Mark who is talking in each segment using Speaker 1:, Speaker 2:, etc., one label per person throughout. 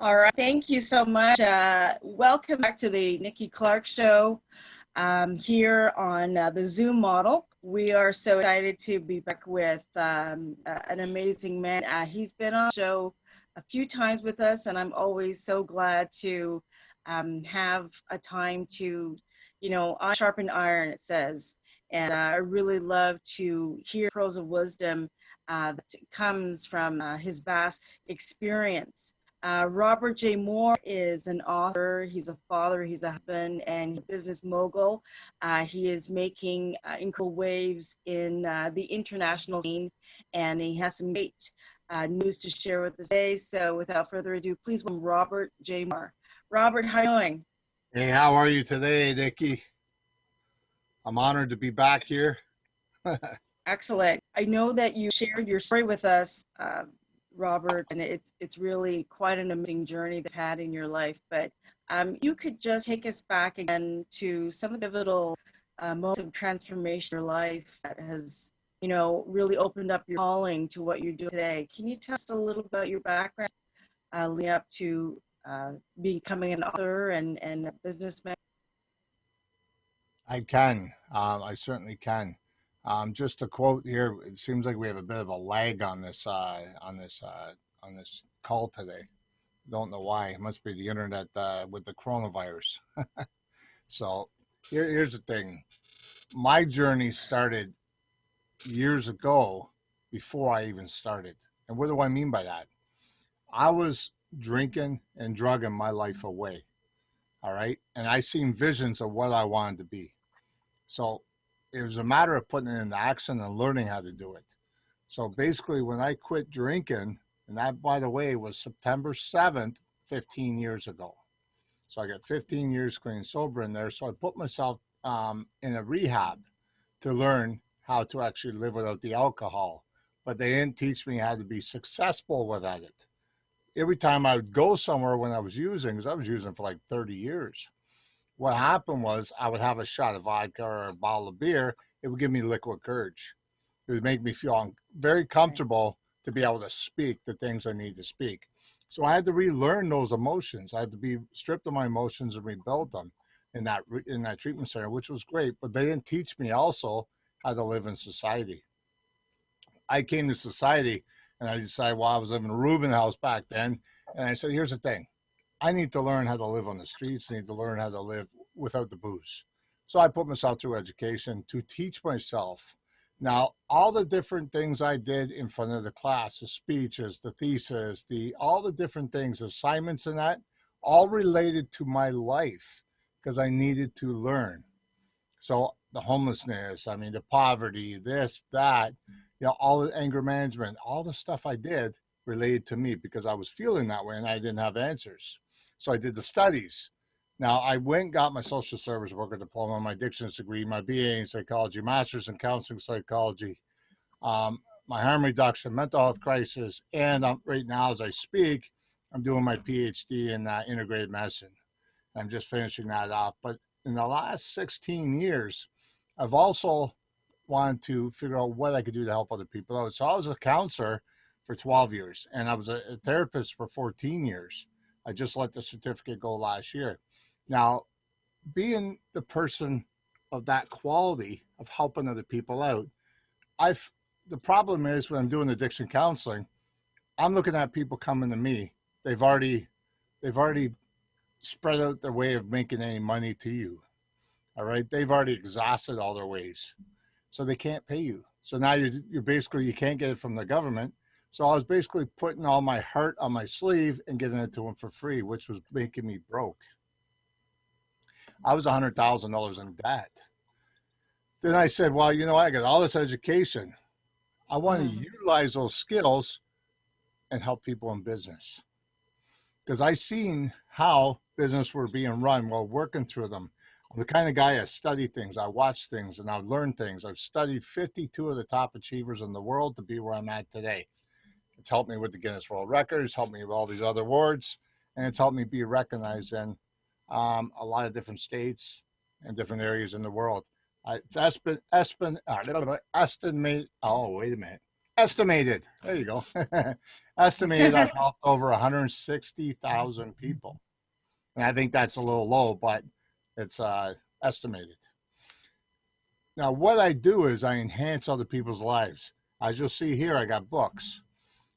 Speaker 1: All right. Thank you so much. Welcome back to the Nikki Clarke Show here on the Zoom model. We are so excited to be back with an amazing man. He's been on the show a few times with us, and I'm always so glad to have a time to, iron sharpen iron, it says. And I really love to hear pearls of wisdom that comes from his vast experience. Robert J. Moore is an author, he's a father, he's a husband, and a business mogul. He is making incredible waves in the international scene, and he has some great news to share with us today. So without further ado, please welcome Robert J. Moore. Robert, how are you doing?
Speaker 2: Hey, how are you today, Nikki? I'm honored to be back here.
Speaker 1: Excellent. I know that you shared your story with us, Robert, and it's really quite an amazing journey that you've had in your life. But you could just take us back again to some of the pivotal moments of transformation in your life that has, really opened up your calling to what you're doing today. Can you tell us a little about your background leading up to becoming an author and a businessman?
Speaker 2: I can. I certainly can. Just a quote here. It seems like we have a bit of a lag on this call today. Don't know why. It must be the internet with the coronavirus. So here's the thing. My journey started years ago before I even started. And what do I mean by that? I was drinking and drugging my life away. All right. And I seen visions of what I wanted to be. So it was a matter of putting it into action and learning how to do it. So basically, when I quit drinking, and that, by the way, was September 7th, 15 years ago. So I got 15 years clean and sober in there. So I put myself in a rehab to learn how to actually live without the alcohol. But they didn't teach me how to be successful without it. Every time I would go somewhere when I was using, because I was using for like 30 years, what happened was I would have a shot of vodka or a bottle of beer. It would give me liquid courage. It would make me feel very comfortable to be able to speak the things I need to speak. So I had to relearn those emotions. I had to be stripped of my emotions and rebuild them in that treatment center, which was great. But they didn't teach me also how to live in society. I came to society and I decided, well, I was living in a Reuben house back then. And I said, here's the thing. I need to learn how to live on the streets. I need to learn how to live without the booze. So I put myself through education to teach myself. Now, all the different things I did in front of the class, the speeches, the thesis, all the different things, assignments and that, all related to my life because I needed to learn. So the homelessness, the poverty, this, that, all the anger management, all the stuff I did related to me because I was feeling that way and I didn't have answers. So I did the studies. Now, I went and got my social service worker diploma, my addictions degree, my BA in psychology, master's in counseling psychology, my harm reduction, mental health crisis, and right now, as I speak, I'm doing my PhD in integrated medicine. I'm just finishing that off. But in the last 16 years, I've also wanted to figure out what I could do to help other people out. So I was a counselor for 12 years, and I was a therapist for 14 years. I just let the certificate go last year. Now, being the person of that quality of helping other people out, the problem is when I'm doing addiction counseling, I'm looking at people coming to me. They've already spread out their way of making any money to you. All right. They've already exhausted all their ways. So they can't pay you. So now you're basically, you can't get it from the government. So I was basically putting all my heart on my sleeve and giving it to them for free, which was making me broke. I was $100,000 in debt. Then I said, well, I got all this education. I want to utilize those skills and help people in business. Because I seen how business were being run while working through them. I'm the kind of guy I study things, I watch things, and I've learned things. I've studied 52 of the top achievers in the world to be where I'm at today. It's helped me with the Guinness World Records, helped me with all these other awards, and it's helped me be recognized in a lot of different states and different areas in the world. It's estimate. Oh, wait a minute. Estimated. There you go. Estimated I've helped over 160,000 people. And I think that's a little low, but it's estimated. Now, what I do is I enhance other people's lives. As you'll see here, I got books.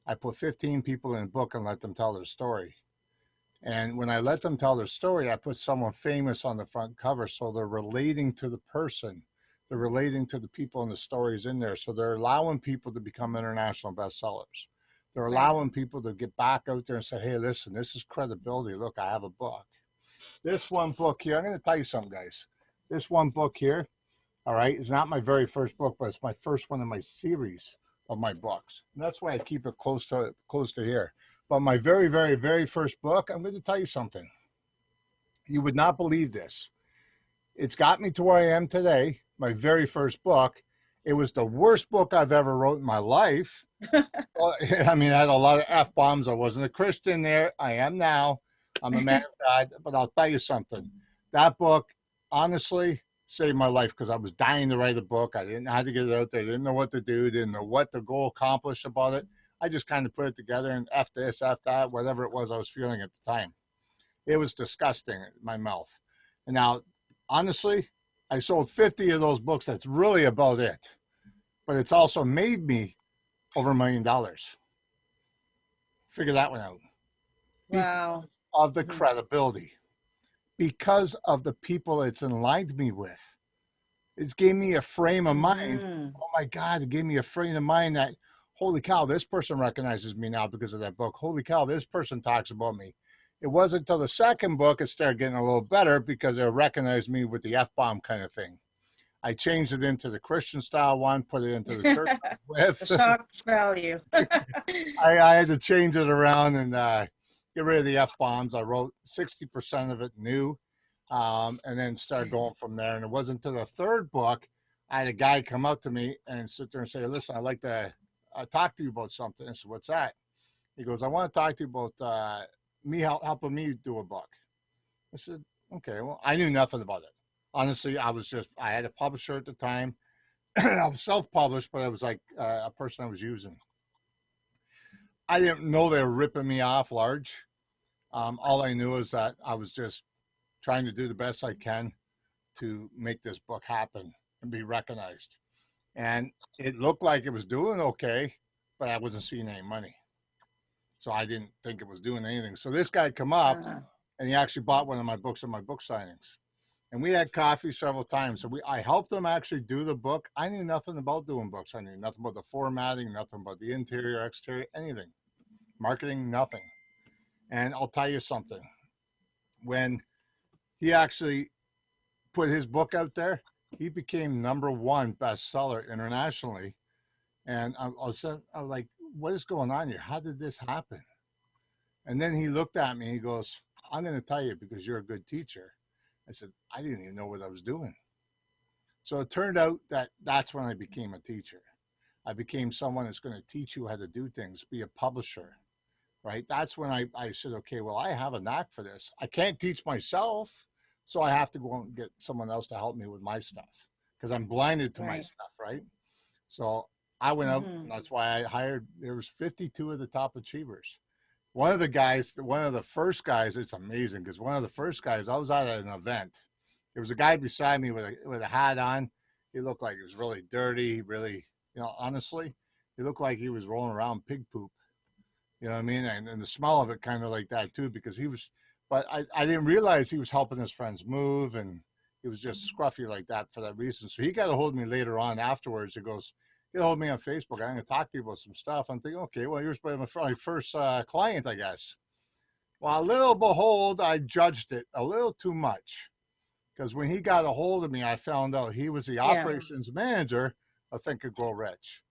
Speaker 2: I put 15 people in a book and let them tell their story. And when I let them tell their story, I put someone famous on the front cover. So they're relating to the person. They're relating to the people and the stories in there. So they're allowing people to become international bestsellers. They're allowing people to get back out there and say, hey, listen, this is credibility. Look, I have a book. This one book here, I'm going to tell you something, guys. This one book here, all right, is not my very first book, but it's my first one in my series of my books. And that's why I keep it close to here. But my very, very, very first book, I'm going to tell you something. You would not believe this. It's got me to where I am today. My very first book. It was the worst book I've ever wrote in my life. I mean, I had a lot of F-bombs. I wasn't a Christian there. I am now. I'm a man of God. But I'll tell you something. That book, honestly, saved my life because I was dying to write a book. I didn't know how to get it out there. I didn't know what to do. Didn't know what to go accomplish about it. I just kind of put it together and F this, F that, whatever it was I was feeling at the time. It was disgusting in my mouth. And now, honestly, I sold 50 of those books. That's really about it. But it's also made me over $1 million. Figure that one out.
Speaker 1: Wow.
Speaker 2: Because of the credibility. Because of the people it's aligned me with. It gave me a frame of mind. Oh my God, it gave me a frame of mind that, holy cow, this person recognizes me now because of that book. Holy cow, this person talks about me. It wasn't until the second book it started getting a little better because they recognized me with the F-bomb kind of thing. I changed it into the Christian style one, put it into the church with.
Speaker 1: The shock value.
Speaker 2: I had to change it around and get rid of the F-bombs. I wrote 60% of it new and then started going from there. And it wasn't until the third book, I had a guy come up to me and sit there and say, listen, I'd like to talk to you about something. I said, what's that? He goes, I want to talk to you about me helping me do a book. I said, okay, well, I knew nothing about it. Honestly, I had a publisher at the time. I was self-published, but I was like a person I was using. I didn't know they were ripping me off large. All I knew is that I was just trying to do the best I can to make this book happen and be recognized. And it looked like it was doing okay, but I wasn't seeing any money. So I didn't think it was doing anything. So this guy come up and he actually bought one of my books at my book signings. And we had coffee several times. So I helped him actually do the book. I knew nothing about doing books. I knew nothing about the formatting, nothing about the interior, exterior, anything. Marketing, nothing. And I'll tell you something. When he actually put his book out there, he became #1 bestseller internationally. And I was like, what is going on here? How did this happen? And then he looked at me and he goes, I'm going to tell you because you're a good teacher. I said, I didn't even know what I was doing. So it turned out that that's when I became a teacher. I became someone that's going to teach you how to do things, be a publisher, right? That's when I said, okay, well, I have a knack for this. I can't teach myself, so I have to go and get someone else to help me with my stuff because I'm blinded to my stuff, right? So I went out, and that's why I hired, there was 52 of the top achievers. One of the first guys, it's amazing because one of the first guys, I was at an event. There was a guy beside me with a hat on. He looked like he was really dirty, really, honestly, he looked like he was rolling around pig poop. You know what I mean? And the smell of it kind of like that too, because but I didn't realize he was helping his friends move and he was just scruffy like that for that reason. So he got a hold of me later on afterwards. He goes, get a hold of me on Facebook. I'm going to talk to you about some stuff. I'm thinking, okay, well, here's my first client, I guess. Well, little behold, I judged it a little too much because when he got a hold of me, I found out he was the operations manager of Think and Grow Rich.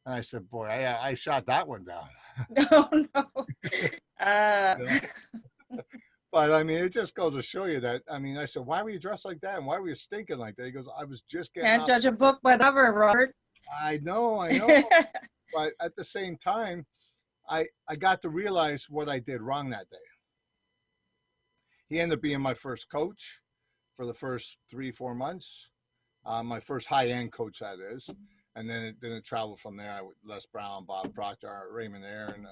Speaker 2: And I said, boy, I shot that one down.
Speaker 1: Oh, no.
Speaker 2: But I mean, it just goes to show you that, I mean, I said, why were you dressed like that? And why were you stinking like that? He goes, I was just getting
Speaker 1: Can't judge a book by the cover, Robert.
Speaker 2: I know. But at the same time, I got to realize what I did wrong that day. He ended up being my first coach for the first 3-4 months. My first high-end coach, that is. And then it traveled from there with Les Brown, Bob Proctor, Raymond Aaron.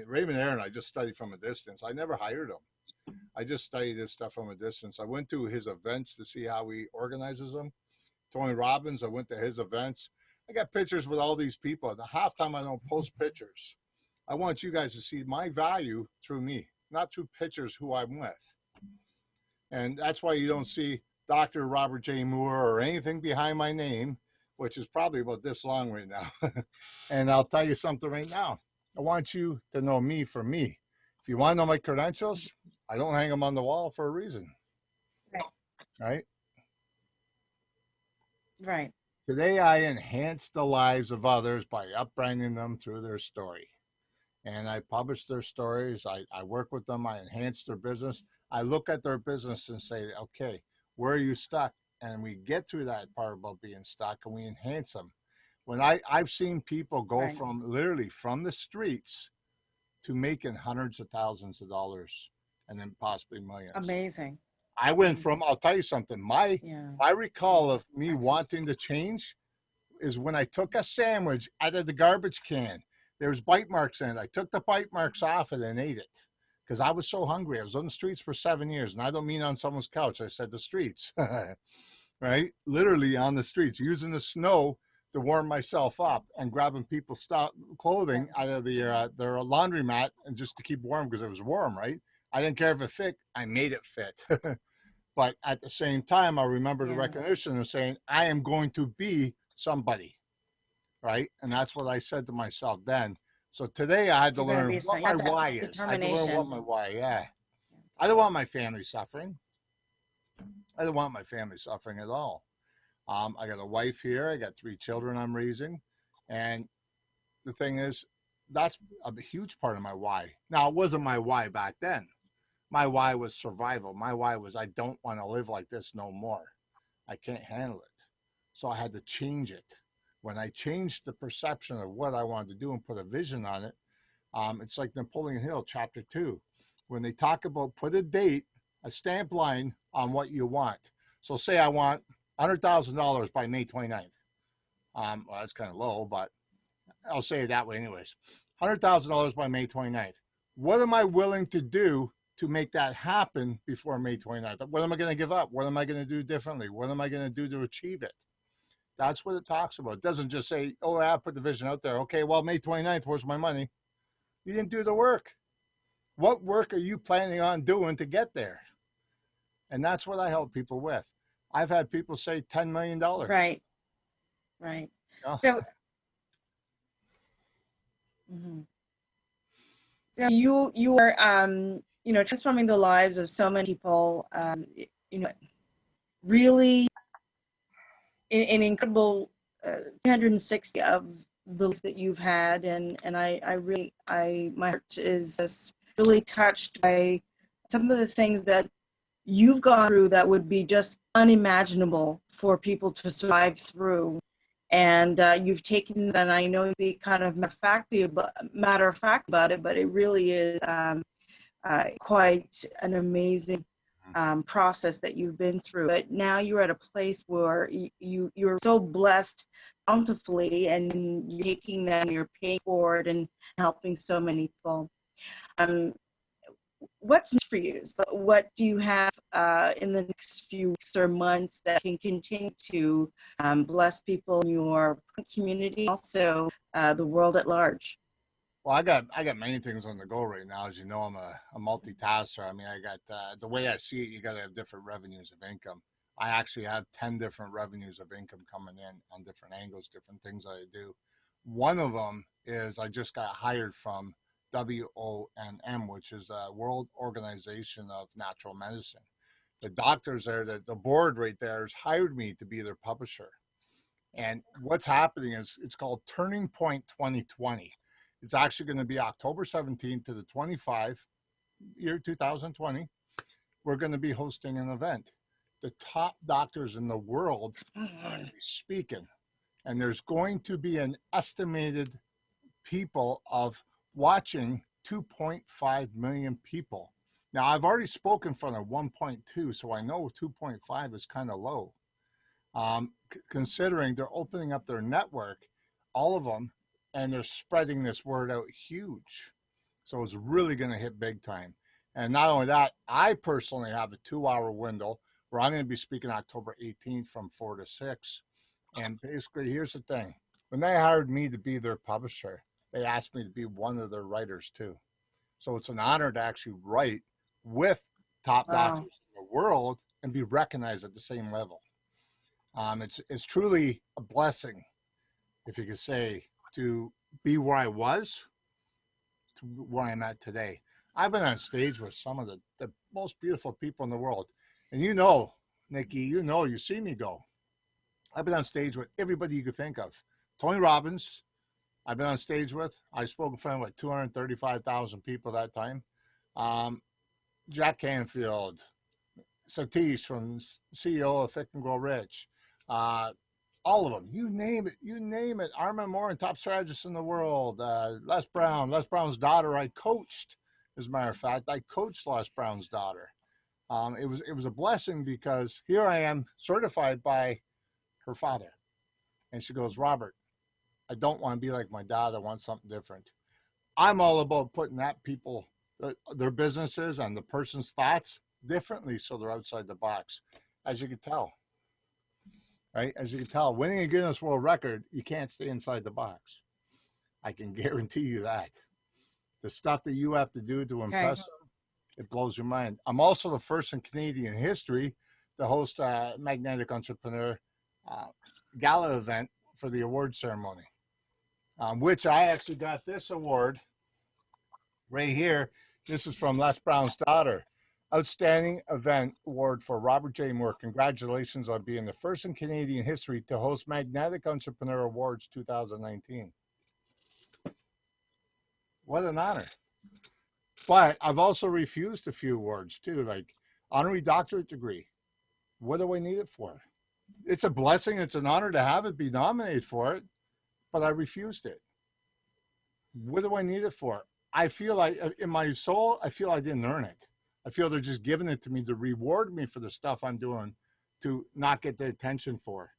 Speaker 2: Raymond Aaron, I just studied from a distance. I never hired him. I just studied his stuff from a distance. I went to his events to see how he organizes them. Tony Robbins, I went to his events. I got pictures with all these people. And half time I don't post pictures. I want you guys to see my value through me, not through pictures who I'm with. And that's why you don't see Dr. Robert J. Moore or anything behind my name, which is probably about this long right now. And I'll tell you something right now. I want you to know me for me. If you want to know my credentials, I don't hang them on the wall for a reason. Right?
Speaker 1: Right.
Speaker 2: Today, I enhance the lives of others by upbranding them through their story. And I publish their stories. I work with them. I enhance their business. I look at their business and say, okay, where are you stuck? And we get through that part about being stuck and we enhance them. When I've seen people go from literally from the streets to making hundreds of thousands of dollars and then possibly millions.
Speaker 1: Amazing.
Speaker 2: I went from, I'll tell you something, my recall of me wanting to change is when I took a sandwich out of the garbage can. There was bite marks in it. I took the bite marks off it and ate it because I was so hungry. I was on the streets for 7 years, and I don't mean on someone's couch. I said the streets, right? Literally on the streets, using the snow to warm myself up and grabbing people's clothing out of their laundromat and just to keep warm because it was warm, right? I didn't care if it fit. I made it fit. But at the same time, I remember the recognition of saying, I am going to be somebody, right? And that's what I said to myself then. So today I had to learn what my why is. I had to learn what my why, I don't want my family suffering. I don't want my family suffering at all. I got a wife here. I got 3 children I'm raising. And the thing is, that's a huge part of my why. Now, it wasn't my why back then. My why was survival. My why was I don't want to live like this no more. I can't handle it. So I had to change it. When I changed the perception of what I wanted to do and put a vision on it, it's like Napoleon Hill, chapter 2. When they talk about put a date, a stamp line on what you want. So say I want $100,000 by May 29th. Well, that's kind of low, but I'll say it that way anyways. $100,000 by May 29th. What am I willing to do to make that happen before May 29th? What am I going to give up? What am I going to do differently? What am I going to do to achieve it? That's what it talks about. It doesn't just say, oh, I put the vision out there. Okay, well, May 29th, where's my money? You didn't do the work. What work are you planning on doing to get there? And that's what I help people with. I've had people say $10 million.
Speaker 1: Right. So, so you are transforming the lives of so many people. Really an incredible 360 of the life that you've had, and my heart is just really touched by some of the things that you've gone through that would be just unimaginable for people to survive through. And you've taken that, and I know you be kind of matter of fact about it, but it really is quite an amazing process that you've been through. But now you're at a place where you're so blessed bountifully, and you're taking them, you're paying forward and helping so many people. What's next for you? So what do you have in the next few weeks or months that can continue to bless people in your community, also the world at large?
Speaker 2: Well, I got many things on the go right now. As you know, I'm a multitasker. I mean, I got the way I see it, you got to have different revenues of income. I actually have 10 different revenues of income coming in on different angles, different things that I do. One of them is I just got hired from WONM, which is the World Organization of Natural Medicine. The doctors there, the board right there has hired me to be their publisher. And what's happening is it's called Turning Point 2020. It's actually going to be October 17th to the 25th, year 2020. We're going to be hosting an event. The top doctors in the world are going to be speaking. And there's going to be an estimated people of watching 2.5 million people. Now, I've already spoken in front of 1.2, so I know 2.5 is kind of low. Considering they're opening up their network, all of them, and they're spreading this word out huge. So it's really going to hit big time. And not only that, I personally have a 2-hour window where I'm going to be speaking October 18th from 4 to 6. And basically, here's the thing. When they hired me to be their publisher, they asked me to be one of their writers too. So it's an honor to actually write with top doctors in the world and be recognized at the same level. It's truly a blessing, if you could say, to be where I was to where I'm at today. I've been on stage with some of the most beautiful people in the world. And you know, Nikki, you see me go. I've been on stage with everybody you could think of. Tony Robbins, I've been on stage with. I spoke in front of 235,000 people that time. Jack Canfield, Satish from CEO of Think and Grow Rich. All of them, you name it. Armin Morin, top strategist in the world. Les Brown's daughter, I coached. As a matter of fact, I coached Les Brown's daughter. It was a blessing because here I am certified by her father. And she goes, Robert, I don't want to be like my dad. I want something different. I'm all about putting their businesses and the person's thoughts differently so they're outside the box, as you can tell. Right? As you can tell, winning a Guinness World Record, you can't stay inside the box. I can guarantee you that. The stuff that you have to do to impress them, it blows your mind. I'm also the first in Canadian history to host a Magnetic Entrepreneur Gala event for the award ceremony, which I actually got this award right here. This is from Les Brown's daughter. Outstanding Event Award for Robert J. Moore. Congratulations on being the first in Canadian history to host Magnetic Entrepreneur Awards 2019. What an honor. But I've also refused a few awards too, like honorary doctorate degree. What do I need it for? It's a blessing. It's an honor to have it, be nominated for it, but I refused it. What do I need it for? I feel like in my soul, I feel I didn't earn it. I feel they're just giving it to me to reward me for the stuff I'm doing to not get the attention for.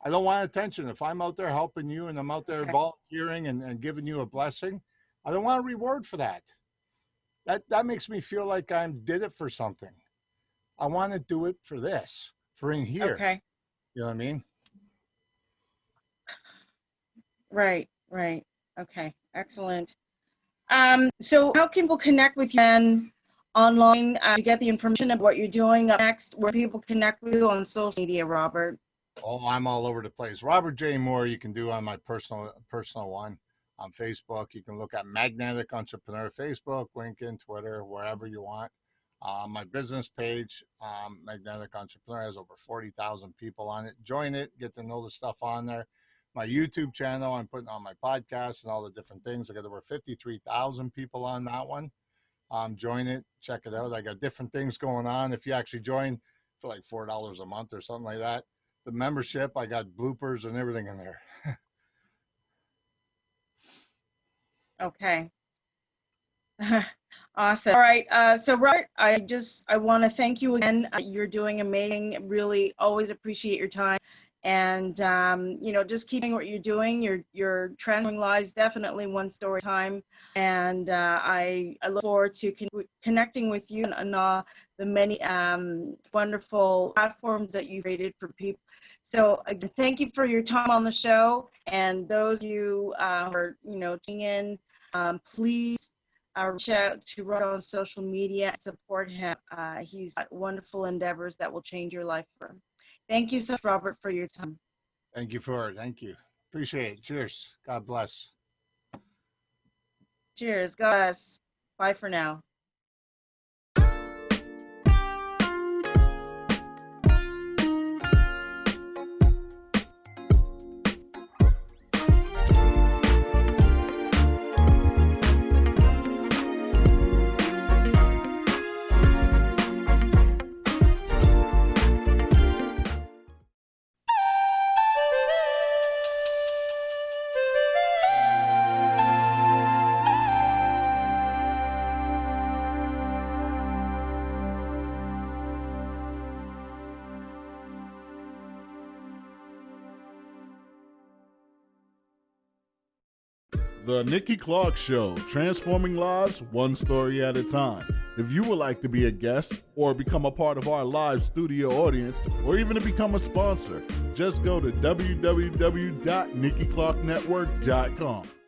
Speaker 2: I don't want attention. If I'm out there helping you and I'm out there volunteering and giving you a blessing, I don't want a reward for that. That makes me feel like I did it for something. I want to do it for this, for in here.
Speaker 1: Okay.
Speaker 2: You know what I mean?
Speaker 1: Right. Okay. Excellent. So how can people connect with you then online to get the information of what you're doing up next? Where people connect with you on social media, Robert?
Speaker 2: Oh, I'm all over the place. Robert J. Moore, you can do on my personal one on Facebook. You can look at Magnetic Entrepreneur, Facebook, LinkedIn, Twitter, wherever you want. My business page, Magnetic Entrepreneur, has over 40,000 people on it. Join it, get to know the stuff on there. My YouTube channel, I'm putting on my podcast and all the different things. I got over 53,000 people on that one. Join it, check it out. I got different things going on. If you actually join for like $4 a month or something like that, the membership, I got bloopers and everything in there.
Speaker 1: Okay. Awesome. All right. So Robert, I want to thank you again. You're doing amazing. Really always appreciate your time. And, just keeping what you're doing, you're transforming lives definitely one story at a time. And I look forward to connecting with you on the many wonderful platforms that you've created for people. So again, thank you for your time on the show. And those of you who are, tuning in, please reach out to Robert on social media and support him. He's got wonderful endeavors that will change your life for him. Thank you so much, Robert, for your time.
Speaker 2: Thank you for it. Thank you. Appreciate it. Cheers. God bless.
Speaker 1: Cheers. God bless. Bye for now.
Speaker 3: The Nikki Clarke Show, transforming lives one story at a time. If you would like to be a guest or become a part of our live studio audience or even to become a sponsor, just go to www.NikkiClarkeNetwork.com.